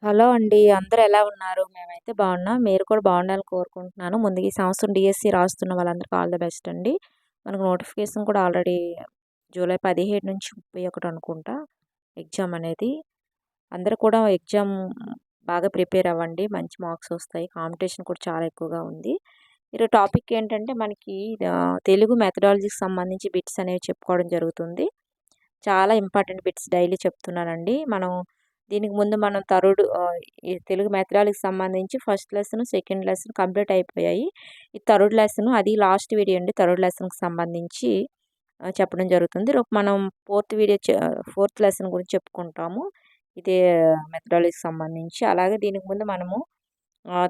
Hello అండి. అందరూ ఎలా ఉన్నారు? మేమైతే బాగున్నాం. మీరు కూడా బాగుండాలని కోరుకుంటున్నాను. ముందుగా ఈ సంవత్సరం డీఎస్సీ రాస్తున్న వాళ్ళందరికీ ఆల్ ది బెస్ట్ అండి. మనకు నోటిఫికేషన్ కూడా ఆల్రెడీ జూలై 17 నుంచి 31 అనుకుంటా ఎగ్జామ్ అనేది. అందరూ కూడా ఎగ్జామ్ బాగా ప్రిపేర్ అవ్వండి. మంచి మార్క్స్ వస్తాయి. కాంపిటీషన్ కూడా చాలా ఎక్కువగా ఉంది. ఈరోజు టాపిక్ ఏంటంటే మనకి తెలుగు మెథడాలజీకి సంబంధించి బిట్స్ అనేవి చెప్పుకోవడం జరుగుతుంది. చాలా ఇంపార్టెంట్ బిట్స్ డైలీ చెప్తున్నానండి. దీనికి ముందు మనం ఈ తెలుగు మెథడాలజీకి సంబంధించి first lesson, second lesson complete అయిపోయాయి. ఈ థర్డ్ లెసన్ అది లాస్ట్ వీడియో అండి. థర్డ్ లెసన్‌కి సంబంధించి చెప్పడం జరుగుతుంది. రేపు మనం ఫోర్త్ లెసన్ గురించి చెప్పుకుంటాము. ఇదే మెథడాలజీకి సంబంధించి. అలాగే దీనికి ముందు మనము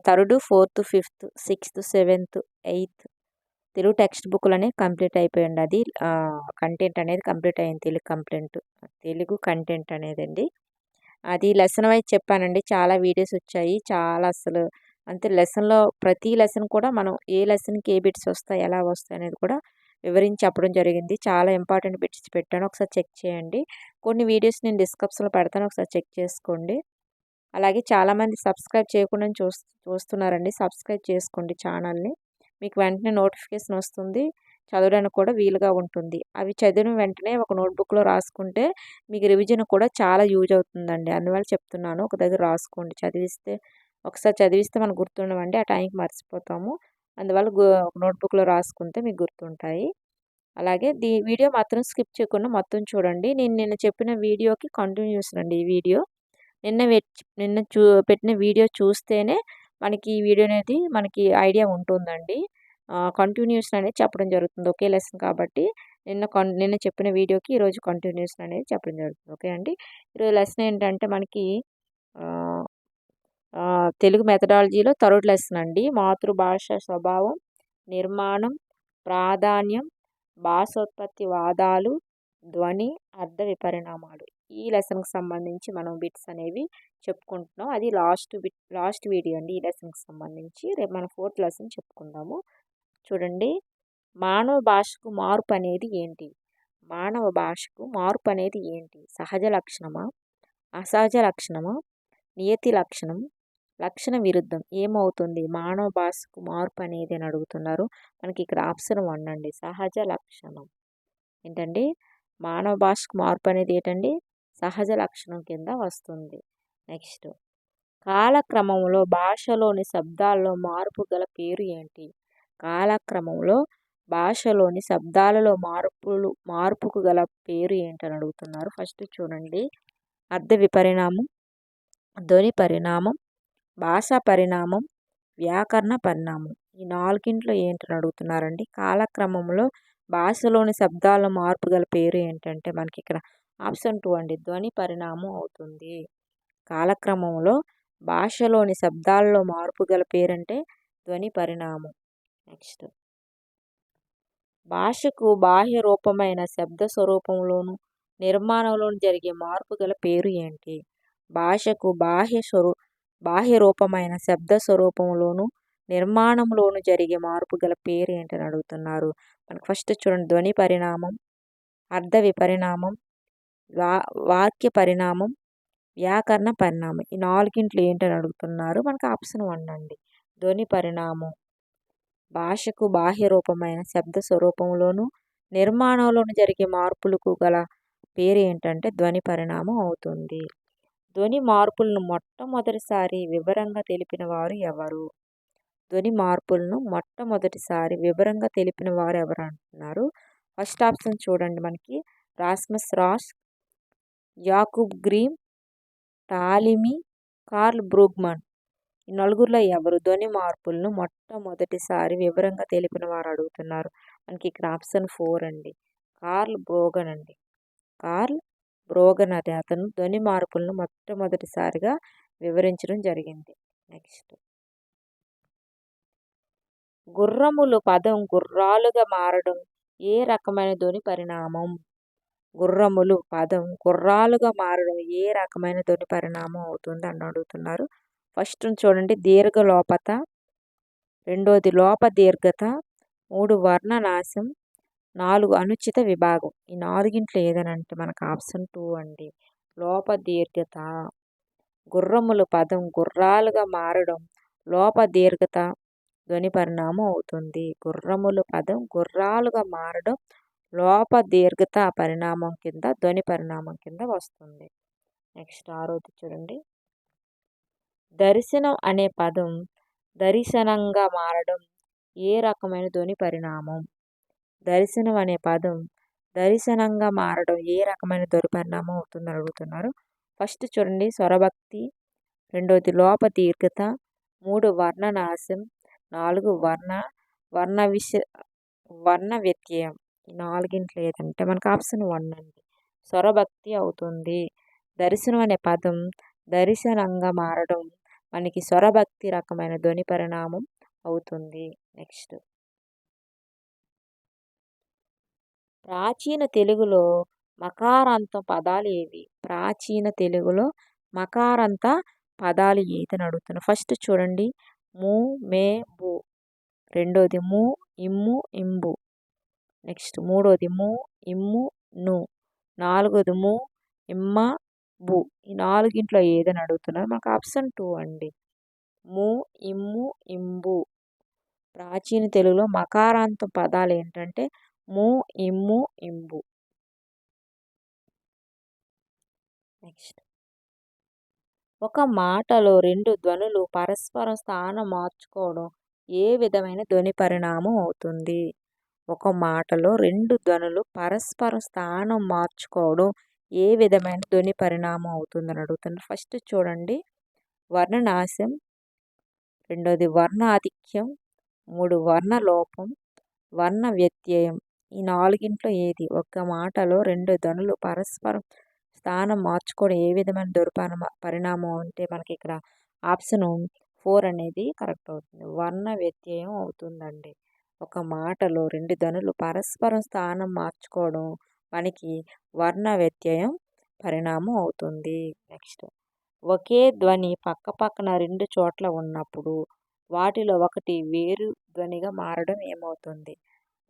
third, fourth, fifth, sixth, seventh, eighth Telugu text బుక్‌లనేవి కంప్లీట్ అయిపోయాయండి. అది కంటెంట్ అనేది కంప్లీట్ అయింది. తెలుగు కంటెంట్ అనేదండి. అది లెసన్ వైజ్ చెప్పానండి. చాలా వీడియోస్ వచ్చాయి. చాలా అసలు అంతే లెసన్‌లో ప్రతి లెసన్ కూడా మనం ఏ లెసన్‌కి ఏ బిట్స్ వస్తాయి, ఎలా వస్తాయి అనేది కూడా వివరించి చెప్పడం జరిగింది. చాలా ఇంపార్టెంట్ బిట్స్ పెట్టాను. ఒకసారి చెక్ చేయండి. కొన్ని వీడియోస్ నేను డిస్క్రిప్షన్‌లో పెడతాను. ఒకసారి చెక్ చేసుకోండి. అలాగే చాలామంది సబ్స్క్రైబ్ చేయకుండా చూస్తున్నారండి. సబ్స్క్రైబ్ చేసుకోండి ఛానల్‌ని. మీకు వెంటనే నోటిఫికేషన్ వస్తుంది. చదవడానికి కూడా వీలుగా ఉంటుంది. అవి చదివిన వెంటనే ఒక నోట్‌బుక్‌లో రాసుకుంటే మీకు రివిజన్ కూడా చాలా యూజ్ అవుతుందండి. అందువల్ల చెప్తున్నాను. ఒక దగ్గర రాసుకోండి. ఒకసారి చదివిస్తే మనకు గుర్తుండవండి. ఆ టైంకి మర్చిపోతాము. అందువల్ల ఒక నోట్‌బుక్‌లో రాసుకుంటే మీకు గుర్తుంటాయి. అలాగే వీడియో మాత్రం స్కిప్ చేయకుండా మొత్తం చూడండి. నేను నిన్న చెప్పిన వీడియోకి కంటిన్యూషన్ అండి ఈ వీడియో. నిన్న వెచ్ నిన్న చూ పెట్టిన వీడియో చూస్తేనే మనకి ఈ వీడియో అనేది మనకి ఐడియా ఉంటుందండి. కంటిన్యూషన్ అనేది చెప్పడం జరుగుతుంది. ఒకే లెసన్ కాబట్టి నిన్న చెప్పిన వీడియోకి ఈరోజు కంటిన్యూషన్ అనేది చెప్పడం జరుగుతుంది. ఓకే అండి. ఈరోజు లెసన్ ఏంటంటే మనకి ఆహ్, తెలుగు మెథడాలజీలో థర్డ్ లెసన్ అండి. మాతృభాష స్వభావం, నిర్మాణం, ప్రాధాన్యం, భాషోత్పత్తి వాదాలు, ధ్వని, అర్థ విపరిణామాలు. ఈ లెసన్‌కి సంబంధించి మనం బిట్స్ అనేవి చెప్పుకుంటున్నాం. అది లాస్ట్ వీడియో అండి ఈ లెసన్‌కి సంబంధించి. రేపు మనం ఫోర్త్ లెసన్ చెప్పుకుందాము. చూడండి. మానవ భాషకు మార్పు అనేది ఏంటి? మానవ భాషకు మార్పు అనేది ఏంటి? సహజ లక్షణమా? అసహజ లక్షణమా? నియతి లక్షణం? లక్షణ విరుద్ధం ఏమవుతుంది? మానవ భాషకు మార్పు అనేది అని అడుగుతున్నారు. మనకి ఇక్కడ ఆప్షన్ 1 అండి. సహజ లక్షణం. ఏంటండి? మానవ భాషకు మార్పు అనేది ఏంటండి? సహజ లక్షణం కింద వస్తుంది. నెక్స్ట్ కాలక్రమంలో భాషలోని శబ్దాల్లో మార్పు గల పేరు ఏంటి? కాలక్రమంలో భాషలోని శబ్దాలలో మార్పుకు గల పేరు ఏంటని అడుగుతున్నారు. ఫస్ట్ చూడండి. అర్థ విపరిణామం, ధ్వని పరిణామం, భాషా పరిణామం, వ్యాకరణ పరిణామం. ఈ నాలుగింట్లో ఏంటని అడుగుతున్నారండి. కాలక్రమంలో భాషలోని శబ్దాల మార్పు గల పేరు ఏంటంటే మనకి ఇక్కడ ఆప్షన్ 2 అండి. ధ్వని పరిణామం అవుతుంది. కాలక్రమంలో భాషలోని శబ్దాలలో మార్పు గల పేరంటే ధ్వని పరిణామం. నెక్స్ట్ భాషకు బాహ్య రూపమైన శబ్ద స్వరూపంలోను నిర్మాణంలోను జరిగే మార్పు గల పేరు ఏంటి? భాషకు బాహ్య రూపమైన శబ్ద స్వరూపంలోను నిర్మాణంలోను జరిగే మార్పు గల పేరు ఏంటని అడుగుతున్నారు. మనకు ఫస్ట్ చూడండి. ధ్వని పరిణామం, అర్థ విపరిణామం, వాక్య పరిణామం, వ్యాకరణ పరిణామం. ఈ నాలుగింట్లో ఏంటని అడుగుతున్నారు. మనకు ఆప్షన్ 1 అండి. ధ్వని పరిణామం. భాషకు బాహ్య రూపమైన శబ్ద స్వరూపంలోను నిర్మాణంలోను జరిగే మార్పులకు గల పేరు ఏంటంటే ధ్వని పరిణామం అవుతుంది. ధ్వని మార్పులను మొట్టమొదటిసారి వివరంగా తెలిపిన వారు ఎవరు? ధ్వని మార్పులను మొట్టమొదటిసారి వివరంగా తెలిపిన వారు ఎవరు అంటున్నారు. ఫస్ట్ ఆప్షన్ చూడండి. మనకి రాస్మస్ రాస్, యాకూబ్ గ్రీమ్, టాలిమి, కార్ల్ బ్రూగ్మన్. ఈ నలుగురిలో ఎవరు ధ్వని మార్పులను మొట్టమొదటిసారి వివరంగా తెలిపిన వారు అడుగుతున్నారు. మనకి ఇక్కడ ఆప్షన్ 4 అండి. కార్ల్ బ్రోగన్ అండి. కార్ల్ బ్రోగన్ అనే అతను ధ్వని మార్పులను మొట్టమొదటిసారిగా వివరించడం జరిగింది. నెక్స్ట్ గుర్రములు పదం గుర్రాలుగా మారడం ఏ రకమైన ధ్వని పరిణామం? గుర్రములు పదం గుర్రాలుగా మారడం ఏ రకమైన ధ్వని పరిణామం అవుతుంది అని అడుగుతున్నారు. ఫస్ట్ చూడండి. దీర్ఘలోపత, రెండోది లోప దీర్ఘత, 3 వర్ణనాశం, 4 అనుచిత విభాగం. ఈ నాలుగింట్లో ఏదనంటే మనకు ఆప్షన్ 2 అండి. లోప దీర్ఘత. గుర్రములు పదం గుర్రాలుగా మారడం లోప దీర్ఘత ధ్వని పరిణామం అవుతుంది. గుర్రములు పదం గుర్రాలుగా మారడం లోప దీర్ఘత పరిణామం కింద ధ్వని పరిణామం కింద వస్తుంది. నెక్స్ట్ ఆరోది చూడండి. దర్శనం అనే పదం దర్శనంగా మారడం ఏ రకమైన ధ్వని పరిణామం? దర్శనం అనే పదం దర్శనంగా మారడం ఏ రకమైన ధ్వని పరిణామం అవుతుందని అడుగుతున్నారు. ఫస్ట్ చూడండి స్వరభక్తి, రెండోది లోప దీర్ఘత, 3 వర్ణనాశం, 4 వర్ణ వ్యత్యయం. ఈ నాలుగింట్లో ఏదంటే మనకు ఆప్షన్ 1 అండి, స్వరభక్తి అవుతుంది. దర్శనం అనే పదం దర్శనంగా మారడం మనకి స్వరభక్తి రకమైన ధ్వని పరిణామం అవుతుంది. నెక్స్ట్ ప్రాచీన తెలుగులో మకారాంతం పదాలు ఏవి? ప్రాచీన తెలుగులో మకారాంత పదాలు ఏదని అడుగుతున్నా. ఫస్ట్ చూడండి ము, మే, బు. రెండోది ము, ఇమ్ము, ఇంబు. నెక్స్ట్ మూడోది ము, ఇమ్ము, ను. నాలుగోది ము, ఇమ్మ, బు. ఈ నాలుగింట్లో ఏదని అడుగుతున్నారు. మనకు ఆప్షన్ 2 అండి, ము, ఇమ్ము, ఇంబు. ప్రాచీన తెలుగులో మకారాంతం పదాలు ఏంటంటే ము, ఇమ్ము, ఇంబు. నెక్స్ట్ ఒక మాటలో 2 ధ్వనులు పరస్పరం స్థానం మార్చుకోవడం ఏ విధమైన ధ్వని పరిణామం అవుతుంది? ఒక మాటలో 2 ధ్వనులు పరస్పరం స్థానం మార్చుకోవడం ఏ విధమైన ధ్వని పరిణామం అవుతుందని అడుగుతున్నారు. ఫస్ట్ చూడండి వర్ణనాశం, రెండోది వర్ణాధిక్యం, 3 వర్ణలోపం, వర్ణ వ్యత్యయం. ఈ నాలుగింట్లో ఏది? ఒక మాటలో 2 ధ్వనులు పరస్పరం స్థానం మార్చుకోవడం ఏ విధమైన పరిణామం అంటే మనకి ఇక్కడ ఆప్షన్ 4 అనేది కరెక్ట్ అవుతుంది, వర్ణ వ్యత్యయం అవుతుందండి. ఒక మాటలో 2 ధ్వనులు పరస్పరం స్థానం మార్చుకోవడం మనకి వర్ణ వ్యత్యయం పరిణామం అవుతుంది. నెక్స్ట్ ఒకే ధ్వని పక్క పక్కన 2 చోట్ల ఉన్నప్పుడు వాటిలో ఒకటి వేరు ధ్వనిగా మారడం ఏమవుతుంది?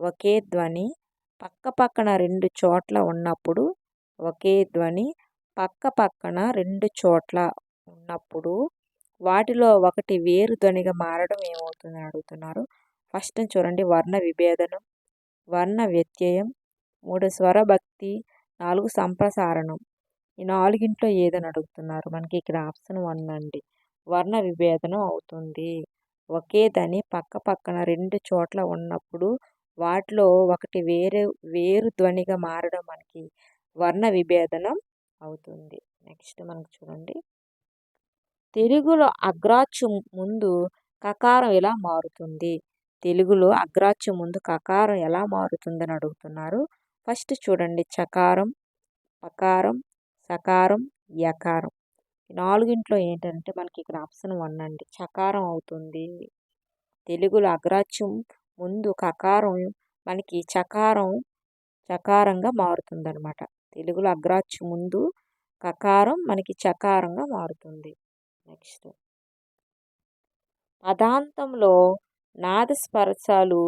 ఒకే ధ్వని పక్క పక్కన 2 చోట్ల ఉన్నప్పుడు ఒకే ధ్వని పక్క పక్కన 2 చోట్ల ఉన్నప్పుడు వాటిలో ఒకటి వేరు ధ్వనిగా మారడం ఏమవుతుందని అడుగుతున్నారు. ఫస్ట్ చూడండి వర్ణ విభేదనం, వర్ణ వ్యత్యయం, 3 స్వరభక్తి, 4 సంప్రసారణం. ఈ నాలుగింట్లో ఏదని అడుగుతున్నారు. మనకి ఇక్కడ ఆప్షన్ 1 అండి, వర్ణ విభేదనం అవుతుంది. ఒకే ధ్వని పక్క పక్కన 2 చోట్ల ఉన్నప్పుడు వాటిలో ఒకటి వేరు ధ్వనిగా మారడం మనకి వర్ణ విభేదనం అవుతుంది. నెక్స్ట్ మనకు చూడండి తెలుగులో అగ్రాచ్చు ముందు కకారం ఎలా మారుతుంది? తెలుగులో అగ్రాచ్చు ముందు కకారం ఎలా మారుతుందని అడుగుతున్నారు. ఫస్ట్ చూడండి చకారం, పకారం, సకారం, యకారం. ఈ నాలుగింట్లో ఏంటంటే మనకి ఇక్కడ ఆప్షన్ 1 అండి, చకారం అవుతుంది. తెలుగులో అగ్రాచ్యం ముందు కకారం మనకి చకారంగా మారుతుందన్నమాట. తెలుగులో అగ్రాచ్చు ముందు కకారం మనకి చకారంగా మారుతుంది. నెక్స్ట్ పదాంతంలో నాదస్పర్శాలు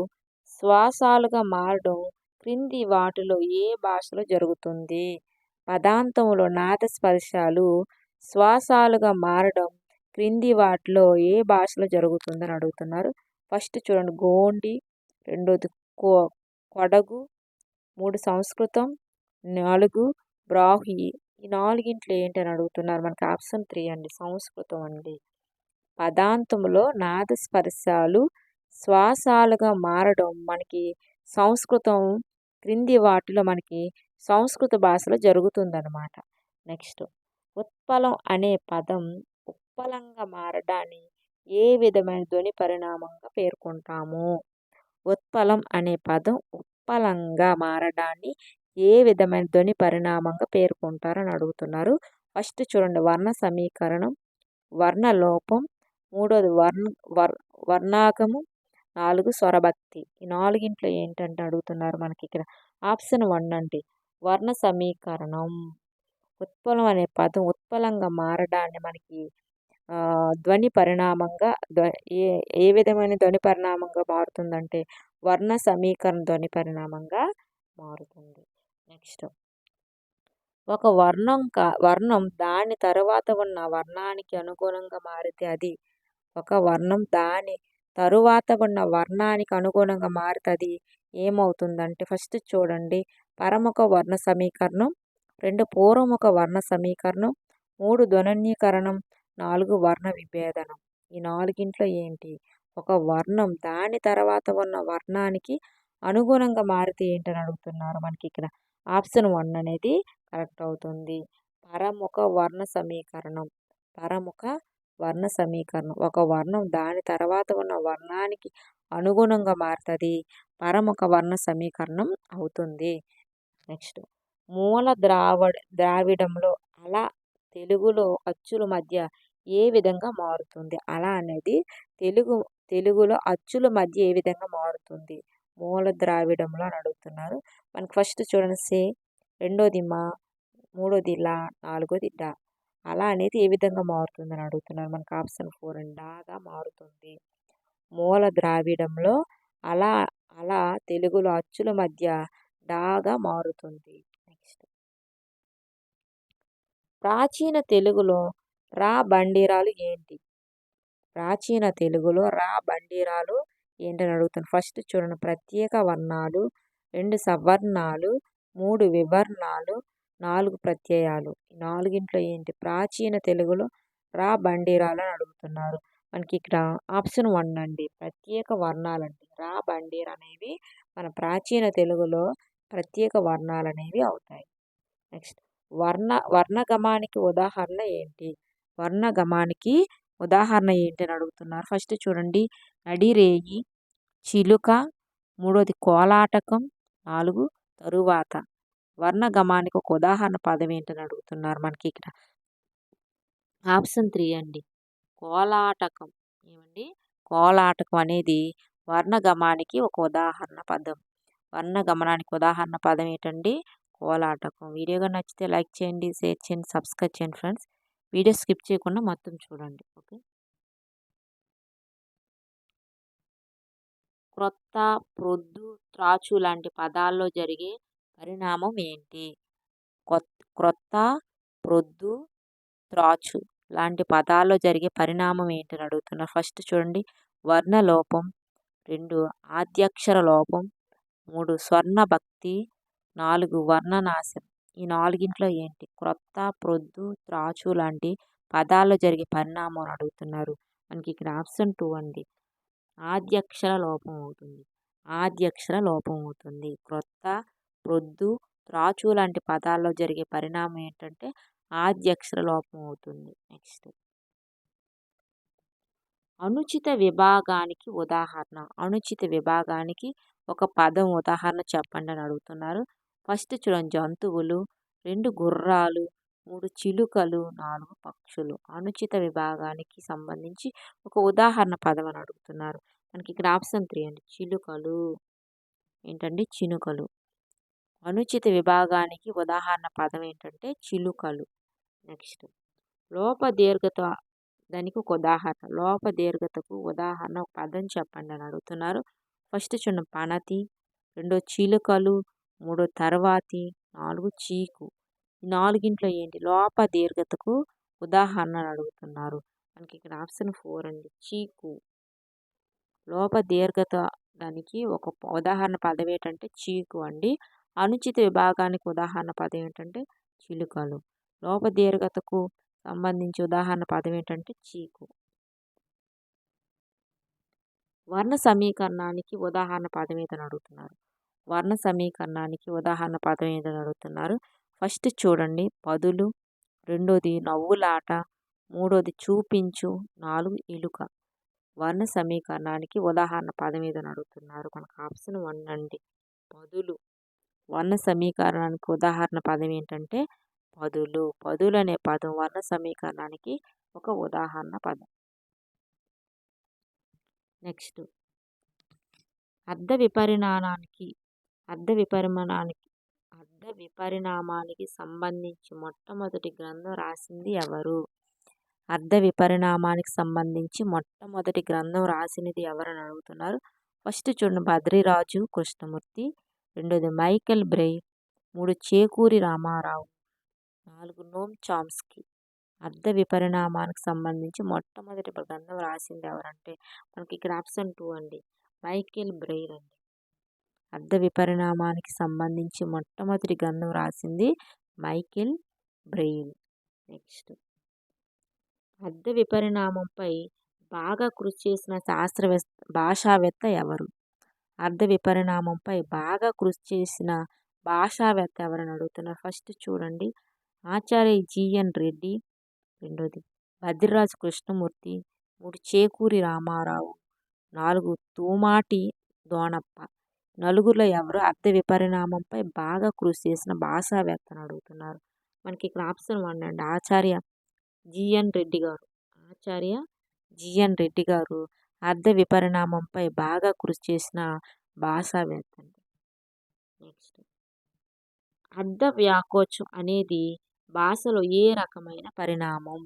శ్వాసాలుగా మారడం క్రింది వాటిలో ఏ భాషలో జరుగుతుంది? పదాంతంలో నాదస్పర్శాలు శ్వాసాలుగా మారడం క్రింది వాటిలో ఏ భాషలో జరుగుతుందని అడుగుతున్నారు. ఫస్ట్ చూడండి గోండి, రెండోది కొడగు, 3 సంస్కృతం, 4 బ్రాహ్మీ. ఈ నాలుగింట్లో ఏంటని అడుగుతున్నారు. మనకి ఆప్షన్ 3 అండి, సంస్కృతం అండి. పదాంతంలో నాదస్పర్శాలు శ్వాసాలుగా మారడం మనకి సంస్కృతం క్రింది వాటిలో మనకి సంస్కృత భాషలో జరుగుతుందన్నమాట. నెక్స్ట్ ఉత్పలం అనే పదం ఉత్పలంగా మారడాన్ని ఏ విధమైన ధ్వని పరిణామంగా పేర్కొంటాము? ఉత్పలం అనే పదం ఉత్పలంగా మారడాన్ని ఏ విధమైన ధ్వని పరిణామంగా పేర్కొంటారని అడుగుతున్నారు. ఫస్ట్ చూడండి వర్ణ సమీకరణం, వర్ణలోపం, మూడోది వర్ణాగము, 4 స్వరభక్తి. ఈ నాలుగింట్లో ఏంటంటే అడుగుతున్నారు. మనకి ఇక్కడ ఆప్షన్ 1 అండి, వర్ణ సమీకరణం. ఉత్పలం అనే పదం ఉత్పలంగా మారడాన్ని మనకి ధ్వని పరిణామంగా ఏ ఏ విధమైన ధ్వని పరిణామంగా మారుతుందంటే వర్ణ సమీకరణ ధ్వని పరిణామంగా మారుతుంది. నెక్స్ట్ ఒక వర్ణం దాని తరువాత ఉన్న వర్ణానికి అనుగుణంగా మారితే అది ఒక వర్ణం దాని తరువాత ఉన్న వర్ణానికి అనుగుణంగా మారితే అది ఏమవుతుందంటే ఫస్ట్ చూడండి పరముఖ వర్ణ సమీకరణం, 2 పూర్వముఖ వర్ణ సమీకరణం, 3 ధ్వన్యీకరణం, 4 వర్ణ విభేదనం. ఈ నాలుగింట్లో ఏంటి ఒక వర్ణం దాని తర్వాత ఉన్న వర్ణానికి అనుగుణంగా మారితే ఏంటని అడుగుతున్నారు మనకి ఇక్కడ. ఆప్షన్ 1 అనేది కరెక్ట్ అవుతుంది. పరముఖ వర్ణ సమీకరణం, పరముఖ వర్ణ సమీకరణం ఒక వర్ణం దాని తర్వాత ఉన్న వర్ణానికి అనుగుణంగా మారుతుంది పరముఖ వర్ణ సమీకరణం అవుతుంది. నెక్స్ట్ మూల ద్రావిడంలో అలా తెలుగులో అచ్చుల మధ్య ఏ విధంగా మారుతుంది? అలా అనేది తెలుగులో అచ్చుల మధ్య ఏ విధంగా మారుతుంది మూల ద్రావిడంలో అని అడుగుతున్నారు. మనకి ఫస్ట్ చూడండి సే, రెండోది మా, మూడోది లా, నాలుగోది డా. అలా అనేది ఏ విధంగా మారుతుందని అడుగుతున్నారు. మనకు ఆప్షన్ 4 అండి డాగా మారుతుంది. మూల ద్రావిడంలో అలా అలా తెలుగులో అచ్చుల మధ్య డాగా మారుతుంది. నెక్స్ట్ ప్రాచీన తెలుగులో రా బండిరాలు ఏంటి? ప్రాచీన తెలుగులో రా బండిరాలు ఏంటని అడుగుతాను. ఫస్ట్ చూడండి ప్రత్యేక వర్ణాలు, 2 సవర్ణాలు, 3 వివర్ణాలు, 4 ప్రత్యయాలు. ఈ నాలుగింట్లో ఏంటి ప్రాచీన తెలుగులో రా బండిరాలు అని అడుగుతున్నారు. మనకి ఇక్కడ ఆప్షన్ 1 అండి ప్రత్యేక వర్ణాలండి. రా బండీర్ అనేవి మన ప్రాచీన తెలుగులో ప్రత్యేక వర్ణాలు అనేవి అవుతాయి. నెక్స్ట్ వర్ణగమానికి ఉదాహరణ ఏంటి? వర్ణగమానికి ఉదాహరణ ఏంటి అని అడుగుతున్నారు. ఫస్ట్ చూడండి నడిరేయి, చిలుక, మూడోది కోలాటకం, 4 తరువాత. వర్ణగమానికి ఒక ఉదాహరణ పదం ఏంటని అడుగుతున్నారు మనకి ఇక్కడ. ఆప్షన్ 3 అండి కోలాటకం. ఏమండి కోలాటకం అనేది వర్ణగమానికి ఒక ఉదాహరణ పదం. వర్ణగమనానికి ఉదాహరణ పదం ఏంటండి కోలాటకం. వీడియోగా నచ్చితే లైక్ చేయండి, షేర్ చేయండి, సబ్స్క్రైబ్ చేయండి ఫ్రెండ్స్. వీడియో స్కిప్ చేయకుండా మొత్తం చూడండి. ఓకే. క్రొత్త, ప్రొద్దు, త్రాచు లాంటి పదాల్లో జరిగే పరిణామం ఏంటి? క్రొత్త, ప్రొద్దు, త్రాచు లాంటి పదాల్లో జరిగే పరిణామం ఏంటని అడుగుతున్నారు. ఫస్ట్ చూడండి వర్ణలోపం, 2 ఆద్యక్షర లోపం, 3 స్వర్ణ భక్తి, 4 వర్ణనాశం. ఈ నాలుగింట్లో ఏంటి క్రొత్త, ప్రొద్దు, త్రాచు లాంటి పదాల్లో జరిగే పరిణామం అని అడుగుతున్నారు. మనకి ఇక్కడ ఆప్షన్ 2 అండి ఆద్యక్షర లోపం అవుతుంది. ఆద్యక్షర లోపం అవుతుంది. క్రొత్త, ప్రొద్దు, త్రాచు లాంటి పదాల్లో జరిగే పరిణామం ఏంటంటే ఆద్యక్షర లోపం అవుతుంది. నెక్స్ట్ అనుచిత విభాగానికి ఉదాహరణ. అనుచిత విభాగానికి ఒక పదం ఉదాహరణ చెప్పండి అని అడుగుతున్నారు. ఫస్ట్ చూడండి జంతువులు, 2 గుర్రాలు, 3 చిలుకలు, 4 పక్షులు. అనుచిత విభాగానికి సంబంధించి ఒక ఉదాహరణ పదం అని అడుగుతున్నారు. మనకి ఇక్కడ ఆప్షన్ 3 అండి చిలుకలు. ఏంటండి చిలుకలు. అనుచిత విభాగానికి ఉదాహరణ పదం ఏంటంటే చిలుకలు. నెక్స్ట్ లోపదీర్ఘత దానికి ఒక ఉదాహరణ. లోపదీర్ఘతకు ఉదాహరణ ఒక పదం చెప్పండి అని అడుగుతున్నారు. ఫస్ట్ చూడండి పనతి, 2 చిలుకలు, 3 తర్వాతి, 4 చీకు. ఈ నాలుగింట్లో ఏంటి లోపదీర్ఘతకు ఉదాహరణ అని అడుగుతున్నారు. మనకి ఇక్కడ ఆప్షన్ 4 అండి చీకు. లోపదీర్ఘత దానికి ఒక ఉదాహరణ పదం ఏంటంటే చీకు అండి. అనుచిత విభాగానికి ఉదాహరణ పదం ఏంటంటే చిలుకలు. లోపదీర్ఘతకు సంబంధించి ఉదాహరణ పదం ఏంటంటే చీకు. వర్ణ సమీకరణానికి ఉదాహరణ పదం ఏదని అడుగుతున్నారు. వర్ణ సమీకరణానికి ఉదాహరణ పదం ఏదని అడుగుతున్నారు. ఫస్ట్ చూడండి పదులు, రెండోది నవ్వులాట, మూడోది చూపించు, 4 ఎలుక. వర్ణ సమీకరణానికి ఉదాహరణ పదం ఏదని అడుగుతున్నారు. మనకు ఆప్షన్ 1 అండి పదులు. వర్ణ సమీకరణానికి ఉదాహరణ పదం ఏంటంటే పదులు. పదులు అనే పదం వర్ణ సమీకరణానికి ఒక ఉదాహరణ పదం. నెక్స్ట్ అర్ధ విపరిణామానికి సంబంధించి మొట్టమొదటి గ్రంథం రాసింది ఎవరు? అర్ధ విపరిణామానికి సంబంధించి మొట్టమొదటి గ్రంథం రాసినది ఎవరని అడుగుతున్నారు. ఫస్ట్ చూడండి బద్రిరాజు కృష్ణమూర్తి, రెండోది మైకేల్ బ్రెయిర్, 3 చేకూరి రామారావు, 4 నోమ్ చామ్స్కీ. అర్థ విపరిణామానికి సంబంధించి మొట్టమొదటి గ్రంథం రాసింది ఎవరంటే మనకి ఇక్కడ ఆప్షన్ 2 అండి. మైకేల్ బ్రెయిర్ అండి. అర్థ విపరిణామానికి సంబంధించి మొట్టమొదటి గ్రంథం రాసింది మైకేల్ బ్రెయిర్. నెక్స్ట్, అర్థ విపరిణామంపై బాగా కృషి చేసిన భాషావేత్త ఎవరు? అర్థ విపరిణామంపై బాగా కృషి చేసిన భాషావేత్త ఎవరని అడుగుతున్నారు. ఫస్ట్ చూడండి, ఆచార్య జిఎన్ రెడ్డి. రెండోది బద్రిరాజు కృష్ణమూర్తి. 3 చేకూరి రామారావు. 4 తూమాటి దోణప్ప. నలుగురిలో ఎవరు అర్థ విపరిణామంపై బాగా కృషి చేసిన భాషావేత్తని అడుగుతున్నారు. మనకి ఇక్కడ ఆప్షన్ 1 అండి, ఆచార్య జిఎన్ రెడ్డి గారు. ఆచార్య జిఎన్ రెడ్డి గారు అర్థ విపరిణామంపై బాగా కృషి చేసిన భాషావేత్త అండి. నెక్స్ట్, అర్థ వ్యాకోచం అనేది భాషలో ఏ రకమైన పరిణామం?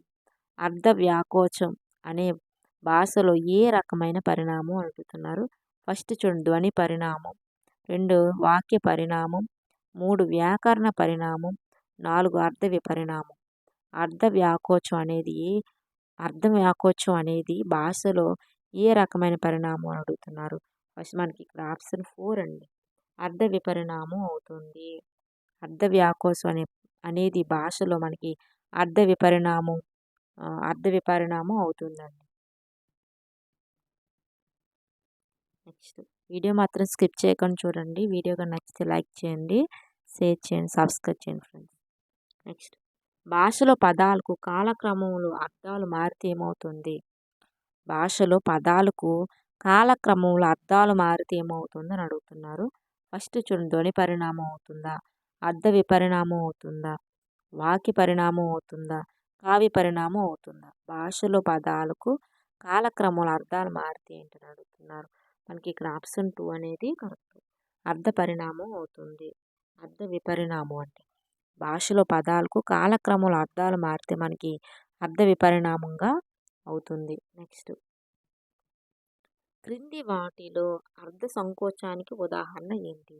అర్థ వ్యాకోచం అనే భాషలో ఏ రకమైన పరిణామం అడుగుతున్నారు. ఫస్ట్ చూడండి, ధ్వని పరిణామం. 2 వాక్య పరిణామం. 3 వ్యాకరణ పరిణామం. 4 అర్థ విపరిణామం. అర్థ వ్యాకోచం అనేది భాషలో ఏ రకమైన పరిణామం అడుగుతున్నారు. ఫస్ట్ మనకి ఇక్కడ ఆప్షన్ 4 అండి, అర్థ విపరిణామం అవుతుంది. అర్థ వ్యాకోచం అనేది భాషలో మనకి అర్థ విపరిణామం అవుతుందండి. నెక్స్ట్, వీడియో మాత్రం స్కిప్ చేయకుండా చూడండి. వీడియో కానీ నచ్చితే లైక్ చేయండి, షేర్ చేయండి, సబ్స్క్రైబ్ చేయండి ఫ్రెండ్స్. నెక్స్ట్, భాషలో పదాలకు కాలక్రమంలో అర్థాలు మారితే ఏమవుతుంది? భాషలో పదాలకు కాలక్రమంలో అర్థాలు మారితే ఏమవుతుందని అడుగుతున్నారు. ఫస్ట్ చూడండి, ధ్వని పరిణామం అవుతుందా, అర్థ విపరిణామం అవుతుందా, వాక్య పరిణామం అవుతుందా, కావ్య పరిణామం అవుతుందా? భాషలో పదాలకు కాలక్రమంలో అర్థాలు మారితే ఏంటని అడుగుతున్నారు. మనకి ఇక్కడ ఆప్షన్ 2 అనేది కరెక్ట్, అర్థ పరిణామం అవుతుంది. అర్థ విపరిణామం అంటే భాషలో పదాలకు కాలక్రమంలో అర్థాలు మారితే మనకి అర్థ విపరిణామంగా అవుతుంది. నెక్స్ట్, క్రింది వాటిలో అర్థ సంకోచానికి ఉదాహరణ ఏంటి?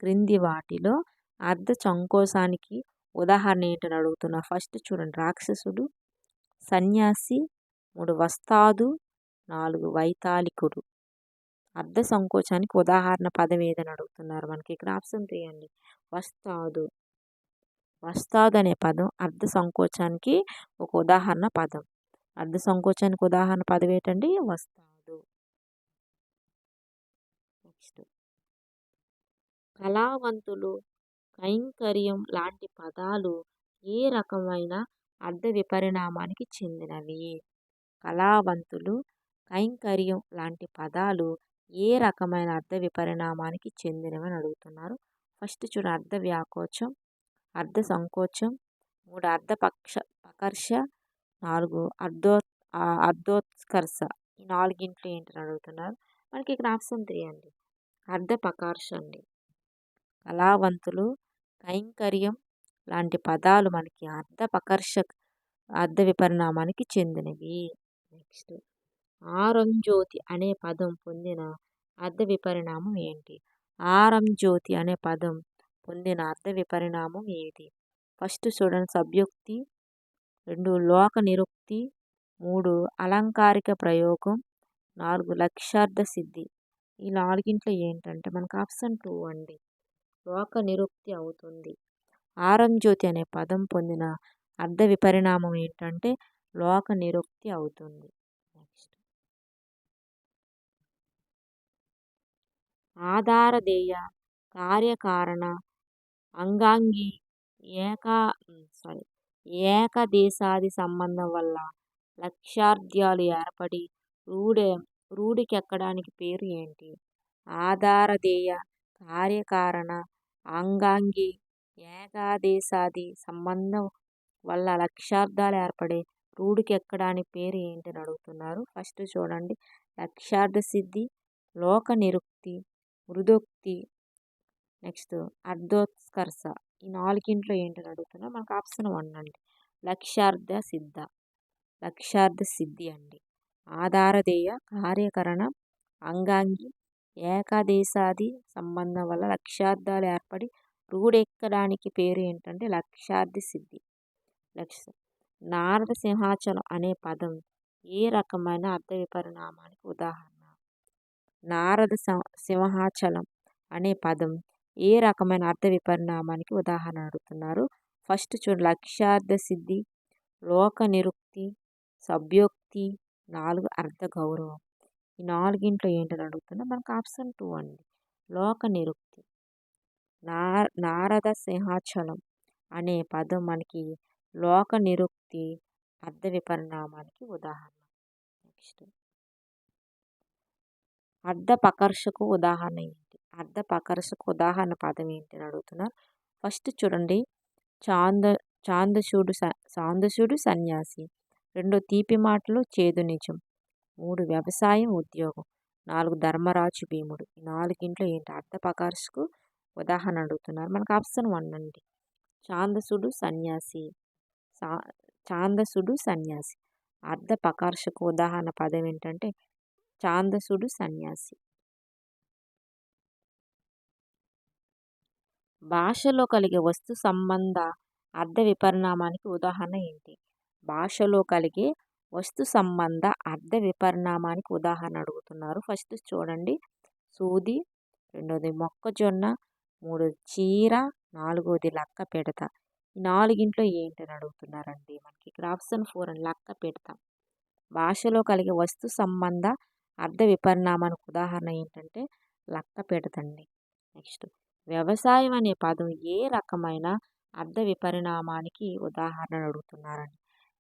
క్రింది వాటిలో అర్థ సంకోచానికి ఉదాహరణ ఏంటని అడుగుతున్నా. ఫస్ట్ చూడండి, రాక్షసుడు. సన్యాసి. 3 వస్తాదు. 4 వైతాళికుడు. అర్థ సంకోచానికి ఉదాహరణ పదం ఏదని అడుగుతున్నారు. మనకి ఇక్కడ ఆప్షన్ 3 అండి, వస్తాదు. వస్తాదు అనే పదం అర్థ సంకోచానికి ఒక ఉదాహరణ పదం. అర్థ సంకోచానికి ఉదాహరణ పదం ఏంటండి? వస్తాదు. నెక్స్ట్, కళావంతులు, కైంకర్యం లాంటి పదాలు ఏ రకమైన అర్థ విపరిణామానికి చెందినవి? కళావంతులు, కైంకర్యం లాంటి పదాలు ఏ రకమైన అర్థ విపరిణామానికి చెందినవి అని అడుగుతున్నారు. ఫస్ట్ చూడ, అర్థ వ్యాకోచం, అర్థ సంకోచం. 3 అర్థ పకర్ష. 4 అర్థోత్కర్ష. ఈ 4 ఏంటని అడుగుతున్నారు. మనకి ఇక్కడ ఆప్షన్ 3 అండి, అర్థ పకర్ష అండి. కళావంతులు, కైంకర్యం లాంటి పదాలు మనకి అర్థ విపరిణామానికి చెందినవి. నెక్స్ట్, ఆరంజ్యోతి అనే పదం పొందిన అర్థ విపరిణామం ఏంటి? ఆరంజ్యోతి అనే పదం పొందిన అర్థ విపరిణామం ఏది? ఫస్ట్ చూడండి, సభ్యోక్తి. 2 లోక నిరుక్తి. 3 అలంకారిక ప్రయోగం. 4 లక్ష్యార్థ సిద్ధి. ఈ 4 ఏంటంటే మనకు ఆప్షన్ 2 అండి, లోక నిరుక్తి అవుతుంది. ఆరంజ్యోతి అనే పదం పొందిన అర్థ విపరిణామం ఏంటంటే లోక నిరుక్తి అవుతుంది. నెక్స్ట్, ఆధారదేయ, కార్యకారణ, అంగాంగి, ఏకదేశాది సంబంధం వల్ల లక్ష్యార్థాలు ఏర్పడి రూఢికెక్కడానికి పేరు ఏంటి? ఆధారదేయ, కార్యకారణ, అంగాంగి, ఏకదేశాది సంబంధం వల్ల లక్ష్యార్థాలు ఏర్పడే రూఢికెక్కడానికి పేరు ఏంటని అడుగుతున్నారు. ఫస్ట్ చూడండి, లక్ష్యార్థ సిద్ధి, లోక నిరుక్తి, మృదోక్తి, నెక్స్ట్ అర్థోత్కర్ష. ఈ 4 ఏంటని అడుగుతున్నారు. మనకు ఆప్షన్ 1 అండి, లక్ష్యార్థ సిద్ధి అండి. ఆధారదేయ, కార్యకరణ, అంగాంగి, ఏకదేశాది సంబంధం వల్ల లక్ష్యార్థాలు ఏర్పడి రూఢెక్కడానికి పేరు ఏంటంటే లక్ష్యార్థ సిద్ధి. నెక్స్ట్ నారద సింహాచలం అనే పదం ఏ రకమైన అర్థ విపరిణామానికి ఉదాహరణ? నారద సింహాచలం అనే పదం ఏ రకమైన అర్థ విపరిణామానికి ఉదాహరణ అడుగుతున్నారు. ఫస్ట్ చూడండి, లక్ష్యార్థ సిద్ధి, లోక నిరుక్తి, సభ్యోక్తి, 4 అర్థ గౌరవం. ఈ నాలుగింట్లో ఏంటని అడుగుతున్నా, మనకు ఆప్షన్ 2 అండి, లోక నిరుక్తి. నారద సింహాచలం అనే పదం మనకి లోక నిరుక్తి అర్థ విపరిణామానికి ఉదాహరణ. నెక్స్ట్ అర్ధపకర్షకు ఉదాహరణ ఏంటి? అర్ధపకర్షకు ఉదాహరణ పదం ఏంటి అని అడుగుతున్నారు. ఫస్ట్ చూడండి, చాంద చాందసుడు సన్యాసి. 2 తీపి మాటలు చేదు నిజం. 3 వ్యవసాయం ఉద్యోగం. 4 ధర్మరాజు భీముడు. ఈ నాలుగింట్లో ఏంటి అర్ధపకర్షకు ఉదాహరణ అడుగుతున్నారు. మనకు ఆప్షన్ 1 అండి, చాందసుడు సన్యాసి. చాందసుడు సన్యాసి. అర్ధపకర్షకు ఉదాహరణ పదం ఏంటంటే చాందసుడు సన్యాసి. భాషలో కలిగే వస్తు సంబంధ అర్థ విపరిణామానికి ఉదాహరణ ఏంటి? భాషలో కలిగే వస్తు సంబంధ అర్థ విపరిణామానికి ఉదాహరణ అడుగుతున్నారు. ఫస్ట్ చూడండి, సూది, 2వది మొక్కజొన్న, 3వది చీర, 4వది లక్క పెడత. ఈ నాలుగింట్లో ఏంటని అడుగుతున్నారండి. మనకి ఇక్కడ ఆప్షన్ 4 అని లక్క పెడతాం. భాషలో కలిగే వస్తు సంబంధ అర్థ విపరిణామానికి ఉదాహరణ ఏంటంటే లక్క పెడతండి. నెక్స్ట్ వ్యవసాయం అనే పదం ఏ రకమైన అర్థ విపరిణామానికి ఉదాహరణ అడుగుతున్నారండి.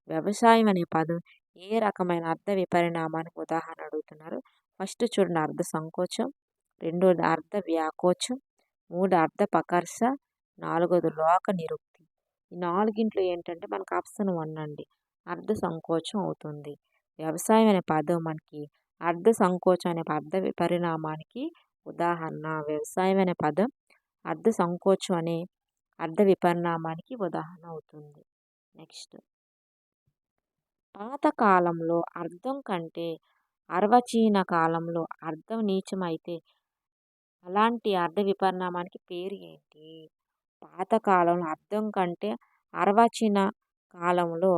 వ్యవసాయం అనే పదం ఏ రకమైన అర్థ విపరిణామానికి ఉదాహరణ అడుగుతున్నారు. ఫస్ట్ చూడండి, అర్థ సంకోచం, 2వది అర్థ వ్యాకోచం, 3 అర్థ పకర్ష, 4వది లోక నిరుక్తి. ఈ నాలుగింట్లో ఏంటంటే మనకు ఆప్షన్ 1 అండి, అర్థ సంకోచం అవుతుంది. వ్యవసాయం అనే పదం మనకి అర్థ సంకోచం అనే అర్థ విపరిణామానికి ఉదాహరణ. వ్యవసాయం అనే పదం అర్థ సంకోచం అనే అర్థ విపరిణామానికి ఉదాహరణ అవుతుంది. నెక్స్ట్ పాతకాలంలో అర్థం కంటే అర్వచీన కాలంలో అర్థం నీచమైతే అలాంటి అర్థ విపరిణామానికి పేరు ఏంటి? పాతకాలంలో అర్థం కంటే అర్వచీన కాలంలో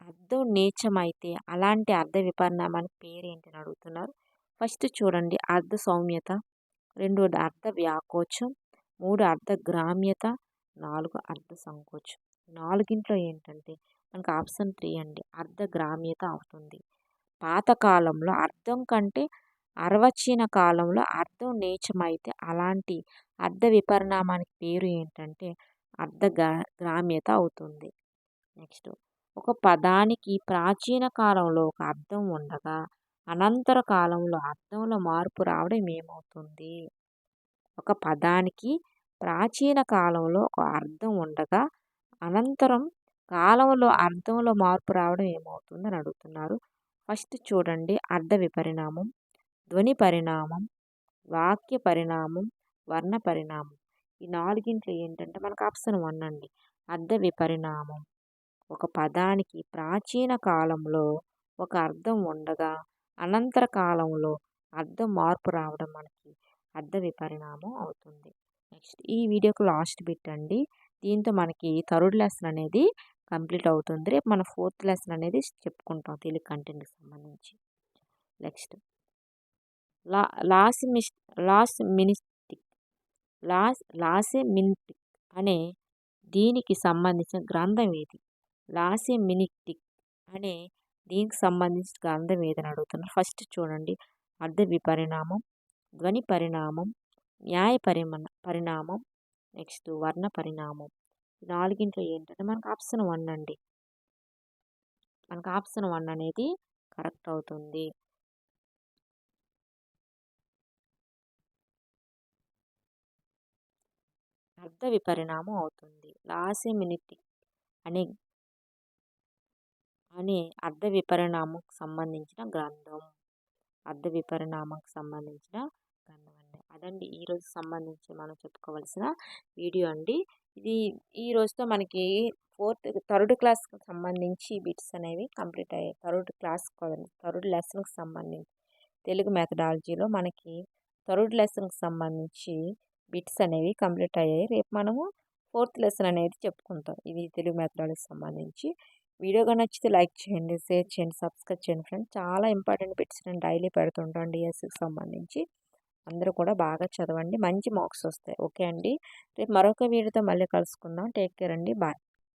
అర్థం నీచమైతే అలాంటి అర్థ విపరిణామానికి పేరు ఏంటి అని అడుగుతున్నారు. ఫస్ట్ చూడండి, అర్థ సౌమ్యత, 2వది అర్థ వ్యాకోచం, 3 అర్థ గ్రామ్యత, 4 అర్థ సంకోచం. నాలుగింట్లో ఏంటంటే మనకు ఆప్షన్ 3 అండి, అర్థ గ్రామ్యత అవుతుంది. పాతకాలంలో అర్థం కంటే అర్వచీన కాలంలో అర్థం నీచమైతే అలాంటి అర్థ విపరిణామానికి పేరు ఏంటంటే అర్థ గ్రామ్యత అవుతుంది. నెక్స్ట్ ఒక పదానికి ప్రాచీన కాలంలో ఒక అర్థం ఉండగా అనంతర కాలంలో అర్థంలో మార్పు రావడం ఏమవుతుంది? ఒక పదానికి ప్రాచీన కాలంలో ఒక అర్థం ఉండగా అనంతరం కాలంలో అర్థంలో మార్పు రావడం ఏమవుతుంది అని అడుగుతున్నారు. ఫస్ట్ చూడండి, అర్థ విపరిణామం, ధ్వని పరిణామం, వాక్య పరిణామం, వర్ణ పరిణామం. ఈ నాలుగింట్లో ఏంటంటే మనకు ఆప్షన్ 1 అండి, అర్థ విపరిణామం. ఒక పదానికి ప్రాచీన కాలంలో ఒక అర్థం ఉండగా అనంతర కాలంలో అర్థం మార్పు రావడం మనకి అర్థ విపరిణామం అవుతుంది. నెక్స్ట్ ఈ వీడియోకి లాస్ట్ బిట్ అండి, దీంతో మనకి థర్డ్ లెసన్ అనేది కంప్లీట్ అవుతుంది. రేపు మన 4th లెసన్ అనేది చెప్పుకుంటాం తెలుగు కంటెంట్కి సంబంధించి. నెక్స్ట్ లాసెమినిటిక్ అనే దీనికి సంబంధించిన గ్రంథం ఏది? లాసెమినిటిక్ అనే దీనికి సంబంధించిన గ్రంథం ఏదని అడుగుతున్నారు. ఫస్ట్ చూడండి, అర్థ విపరిణామం, ధ్వని పరిణామం, న్యాయ పరిణామం, నెక్స్ట్ వర్ణ పరిణామం. ఈ నాలుగింట్లో ఏంటంటే మనకు ఆప్షన్ 1 అండి, మనకు ఆప్షన్ 1 అనేది కరెక్ట్ అవుతుంది. అర్థ విపరిణామం అవుతుంది. లాసెమినిటిక్ అనే అనే అర్థ విపరిణామంకు సంబంధించిన గ్రంథం. అర్థ విపరిణామంకు సంబంధించిన గ్రంథం అండి. అదండి ఈరోజు సంబంధించి మనం చెప్పుకోవాల్సిన వీడియో అండి. ఇది ఈ రోజుతో మనకి థర్డ్ క్లాస్కి సంబంధించి బిట్స్ అనేవి కంప్లీట్ అయ్యాయి. థర్డ్ లెసన్కి సంబంధించి తెలుగు మెథడాలజీలో మనకి థర్డ్ లెసన్కి సంబంధించి బిట్స్ అనేవి కంప్లీట్ అయ్యాయి. రేపు మనము ఫోర్త్ లెసన్ అనేది చెప్పుకుంటాం. ఇది తెలుగు మెథడాలజీకి సంబంధించి. వీడియోగా నచ్చితే లైక్ చేయండి, షేర్ చేయండి, సబ్స్క్రైబ్ చేయండి ఫ్రెండ్స్. చాలా ఇంపార్టెంట్ బిట్స్ నేను డైలీ పెడుతుంటాను డిఎస్సికి సంబంధించి. అందరూ కూడా బాగా చదవండి, మంచి మార్క్స్ వస్తాయి. ఓకే అండి. రేపు మరొక వీడియోతో మళ్ళీ కలుసుకుందాం. టేక్ కేర్ అండి. బాయ్.